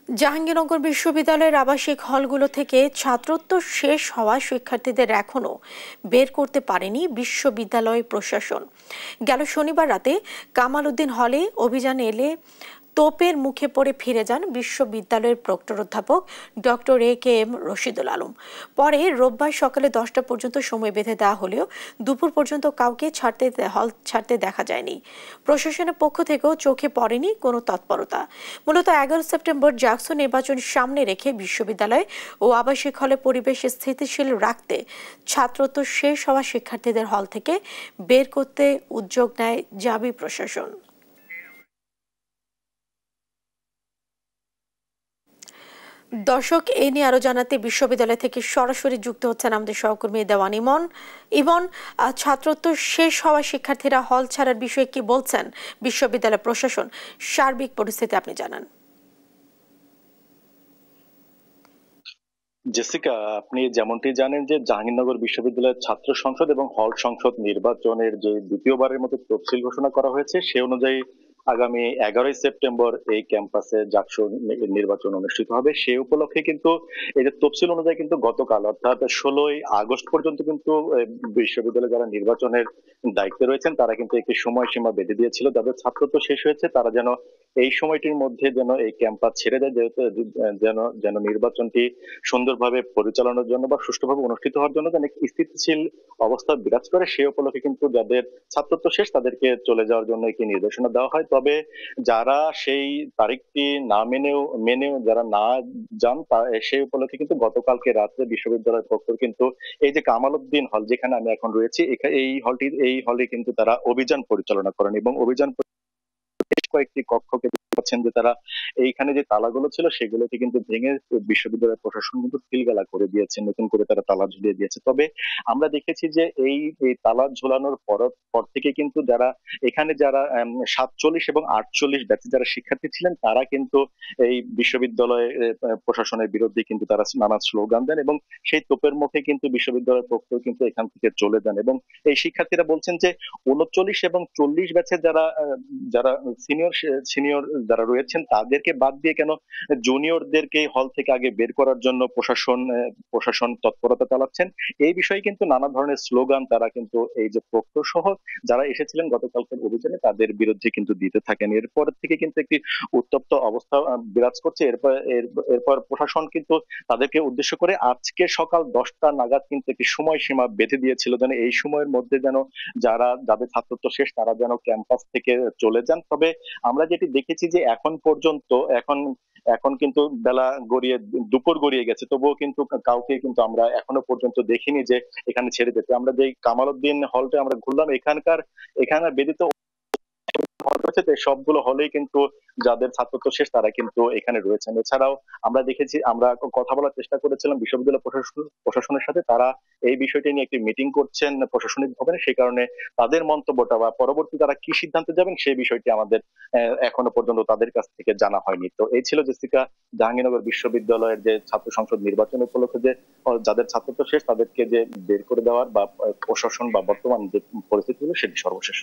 জাহাঙ্গীরনগর বিশ্ববিদ্যালয়ের আবাসিক হলগুলো থেকে ছাত্রত্ব শেষ হওয়া শিক্ষার্থীদের এখনও বের করতে পারেনি বিশ্ববিদ্যালয় প্রশাসন। গেল শনিবার রাতে কামাল উদ্দিন হলে অভিযানে এলে তোপের মুখে পড়ে ফিরে যান বিশ্ববিদ্যালয়ের প্রক্টর অধ্যাপক ডক্টর এ.কে.এম. রশিদুল আলম। পরে রোববার সকালে 10টা পর্যন্ত সময় বেঁধে দেওয়া হলেও দুপুর পর্যন্ত কাউকে হল ছাড়তে দেখা যায়নি। প্রশাসনের পক্ষ থেকেও চোখে পড়েনি কোনো তৎপরতা। মূলত 11 সেপ্টেম্বর জাকসু নির্বাচন সামনে রেখে বিশ্ববিদ্যালয় ও আবাসিক হলে পরিবেশ স্থিতিশীল রাখতে ছাত্রত্ব শেষ হওয়া শিক্ষার্থীদের হল থেকে বের করতে উদ্যোগ নেয় জাবি প্রশাসন। দর্শক, এ নিয়ে আরো জানাতে বিশ্ববিদ্যালয় থেকে সরাসরি যুক্ত হচ্ছেন আমাদের সহকর্মী দেওয়ান ইমন। ইমন, ছাত্রত্ব শেষ হওয়া শিক্ষার্থীরা হল ছাড়ার বিষয়ে কি বলছেন বিশ্ববিদ্যালয় প্রশাসন? সার্বিক পরিস্থিতি আপনি জানান। জেসিকা, আপনি যেমনটি জানেন যে জাহাঙ্গীরনগর বিশ্ববিদ্যালয়ের ছাত্র সংসদ এবং হল সংসদ নির্বাচনের যে দ্বিতীয়বারের মতো তফসিল ঘোষণা করা হয়েছে সে অনুযায়ী আগামী 11ই সেপ্টেম্বর এই ক্যাম্পাসে জাকসু নির্বাচন অনুষ্ঠিত হবে। সে উপলক্ষে কিন্তু এই যে তফসিল অনুযায়ী কিন্তু গতকাল অর্থাৎ 16ই আগস্ট পর্যন্ত কিন্তু বিশ্ববিদ্যালয়ে যারা নির্বাচনের দায়িত্বে রয়েছেন তারা কিন্তু একটি সময়সীমা বেঁধে দিয়েছিল। যাদের ছাত্রত্ব শেষ হয়েছে তারা যেন এই সময়টির মধ্যে যেন এই ক্যাম্পাস ছেড়ে দেয়, যেহেতু যেন যেন নির্বাচনটি সুন্দরভাবে পরিচালনার জন্য বা সুষ্ঠুভাবে অনুষ্ঠিত হওয়ার জন্য যেন একটি স্থিতিশীল অবস্থা বিরাজ করে সে উপলক্ষে কিন্তু যাদের ছাত্রত্ব শেষ তাদেরকে চলে যাওয়ার জন্য একটি নির্দেশনা দেওয়া হয়। তবে যারা সেই তারিখটি না মেনেও যারা না যান সেই উপলক্ষে কিন্তু গতকালকে রাত্রে বিশ্ববিদ্যালয়ের পক্ষ কিন্তু এই যে কামাল উদ্দিন হল যেখানে আমি এখন রয়েছি এই হলে কিন্তু তারা অভিযান পরিচালনা করেন এবং অভিযান বেশ কয়েকটি কক্ষকে পাচ্ছেন যে তারা এইখানে যে তালাগুলো ছিল সেগুলোকে কিন্তু ভেঙে বিশ্ববিদ্যালয়ের প্রশাসন কিন্তু সিলগালা করে দিয়েছে, নতুন করে তারা তালা ঝুলিয়ে দিয়েছে। তবে আমরা দেখেছি যে এই তালা ঝোলানোর পর থেকে কিন্তু যারা 47 এবং 48 ব্যাচে যারা শিক্ষার্থী ছিলেন তারা কিন্তু এই বিশ্ববিদ্যালয় প্রশাসনের বিরুদ্ধে কিন্তু তারা নানা স্লোগান দেন এবং সেই তোপের মুখে কিন্তু বিশ্ববিদ্যালয়ের পক্ষ কিন্তু এখান থেকে চলে যান। এবং এই শিক্ষার্থীরা বলছেন যে 39 এবং 40 ব্যাচের যারা যারা সিনিয়র সিনিয়র যারা রয়েছেন তাদেরকে বাদ দিয়ে কেন জুনিয়রদেরকে হল থেকে আগে বের করার জন্য প্রশাসন তৎপরতা চালাচ্ছেন। এই বিষয়ে কিন্তু নানা ধরনের স্লোগান তারা কিন্তু এই যে প্রক্টর সহ যারা এসেছিলেন গতকালকের অভিযানে তাদের বিরুদ্ধে কিন্তু দিতে থাকেন। এরপর থেকে কিন্তু একটি উত্তপ্ত অবস্থা বিরাজ করছে। এরপর প্রশাসন কিন্তু তাদেরকে উদ্দেশ্য করে আজকে সকাল 10টা নাগাদ কিন্তু একটি সময়সীমা বেঁধে দিয়েছিল যেন এই সময়ের মধ্যে যেন যাদের ছাত্রত্ব শেষ তারা যেন ক্যাম্পাস থেকে চলে যান। তবে আমরা যেটি দেখেছি যে এখন পর্যন্ত এখন কিন্তু দুপুর গড়িয়ে গেছে, তবুও কিন্তু কাউকে কিন্তু আমরা এখনো পর্যন্ত দেখিনি যে এখানে ছেড়ে যেতে। আমরা যে কামাল উদ্দিন হলটা আমরা ঘুরলাম এখানে ব্যতীত হল রয়েছে সবগুলো হলেই কিন্তু যাদের ছাত্রত্ব শেষ তারা কিন্তু এখানে রয়েছেন। এছাড়াও আমরা কথা বলার চেষ্টা করেছিলাম বিশ্ববিদ্যালয় প্রশাসনের সাথে, তারা এই বিষয়টি নিয়ে একটি মিটিং করছেন প্রশাসনিক ভবনে, সেই কারণে তাদের মন্তব্যটা বা পরবর্তী তারা কি সিদ্ধান্তে যাবেন সেই বিষয়টি আমাদের এখনো পর্যন্ত তাদের কাছ থেকে জানা হয়নি। তো এই ছিল জেসিকা জাহাঙ্গীরনগর বিশ্ববিদ্যালয়ের যে ছাত্র সংসদ নির্বাচন উপলক্ষে যে যাদের ছাত্রত্ব শেষ তাদেরকে যে বের করে দেওয়ার বা প্রশাসন বা বর্তমান যে পরিস্থিতি হলো সেটি সর্বশেষ।